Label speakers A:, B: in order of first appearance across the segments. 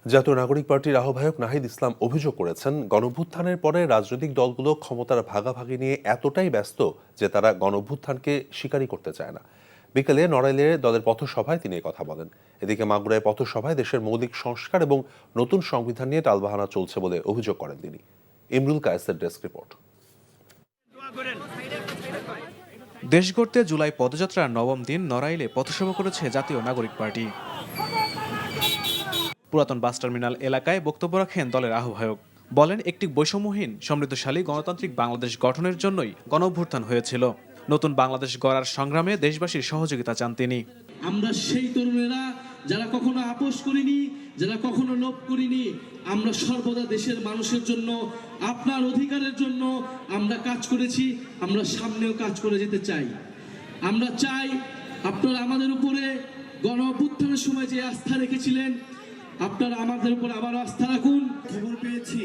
A: জাতীয় নাগরিক পার্টির আহ্বায়ক নাহিদ ইসলাম অভিযোগ করেছেন, গণঅভ্যুত্থানের পরে রাজনৈতিক দলগুলো ক্ষমতার ভাগাভাগি নিয়ে এতটাই ব্যস্ত যে তারা গণঅভ্যুত্থানকে স্বীকারই করতে চায় না। বিকেলে নড়াইলে দলের পথসভায় তিনি কথা বলেন। এদিকে মাগুরায় পথসভায় দেশের মৌলিক সংস্কার এবং নতুন সংবিধান নিয়ে টালবাহানা চলছে বলে অভিযোগ করেন তিনি। ইমরুল কায়েসের ডেস্ক রিপোর্ট।
B: দেশ গড়তে জুলাই পদযাত্রার নবম দিন নড়াইলে পথসভা করেছে জাতীয় নাগরিক পার্টি। পুরাতন বাস টার্মিনাল এলাকায় বক্তব্য রাখেন দলের আহ্বায়ক। বলেন, একটি বৈষম্যহীন সমৃদ্ধশালী গণতান্ত্রিক বাংলাদেশ গঠনের জন্যই গণঅভ্যুত্থান হয়েছিল। নতুন বাংলাদেশ গড়ার সংগ্রামে দেশবাসীর সহযোগিতা চান তিনি।
C: আমরা সেই তরুণেরা যারা কখনো আপোষ করিনি, যারা কখনো লোভ করিনি, আমরা সর্বদা দেশের মানুষের জন্য, আপনার অধিকারের জন্য আমরা কাজ করেছি। আমরা সামনেও কাজ করে যেতে চাই। আমরা চাই আপনারা আমাদের উপরে গণঅভ্যুত্থানের সময় যে আস্থা রেখেছিলেন, আপনারা আমাদের উপর আবারও আস্থা রাখুন। খবর পেয়েছি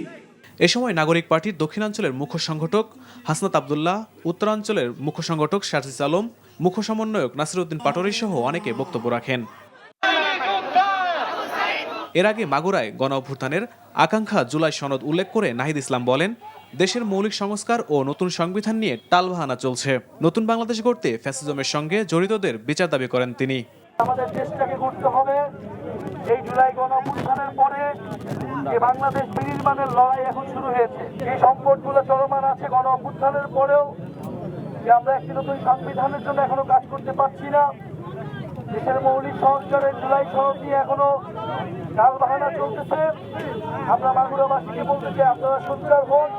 B: এ সময় নাগরিক পার্টির দক্ষিণাঞ্চলের মুখ্য সংগঠক হাসনাত আবদুল্লাহ, উত্তরাঞ্চলের মুখ্য সংগঠক শারজিস আলম, মুখ্য সমন্বয়ক নাসিরউদ্দিন পাটোয়ারী সহ অনেকে বক্তব্য রাখেন। এর আগে মাগুরায় গণঅভ্যুত্থানের আকাঙ্ক্ষা জুলাই সনদ উল্লেখ করে নাহিদ ইসলাম বলেন, দেশের মৌলিক সংস্কার ও নতুন সংবিধান নিয়ে টালবাহানা চলছে। নতুন বাংলাদেশ গড়তে ফ্যাসিজমের সঙ্গে জড়িতদের বিচার দাবি করেন তিনি।
D: আমাদের দেশটাকে করতে হবে। এই জুলাই গণঅভ্যুত্থানের পরে যে বাংলাদেশ বিনির্মাণের লড়াই এখন শুরু হয়েছে, এই সংকটগুলো চলমান আছে গণঅভ্যুত্থানের পরেও, যে আমরা একটি নতুন সংবিধানের জন্য এখনো কাজ করতে পারছি না। দেশের মৌলিক সংস্কারের জুলাই সনদ নিয়ে এখনো টালবাহানা চলতেছে। আমরা মাগুরাবাসীকে বলতে চাই, আপনারা সোচ্চার হন।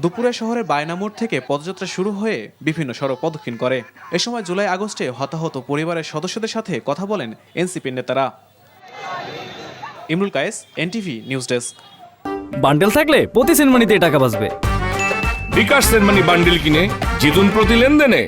B: দুপুরে শহরের বায়নামোড় থেকে পদযাত্রা শুরু হয়ে বিভিন্ন সড়ক প্রদক্ষিণ করে। এ সময় জুলাই আগস্টে হতাহত পরিবারের সদস্যদের সাথে কথা বলেন এনসিপির নেতারা। Imrul Kayes, NTV news desk.
E: Bundle থাকলে প্রতি সেনমানিতে টাকা বাঁচবে।
F: বিকাশ সেনমানি বান্ডেল কিনে জিতুন প্রতি লেনদেনে।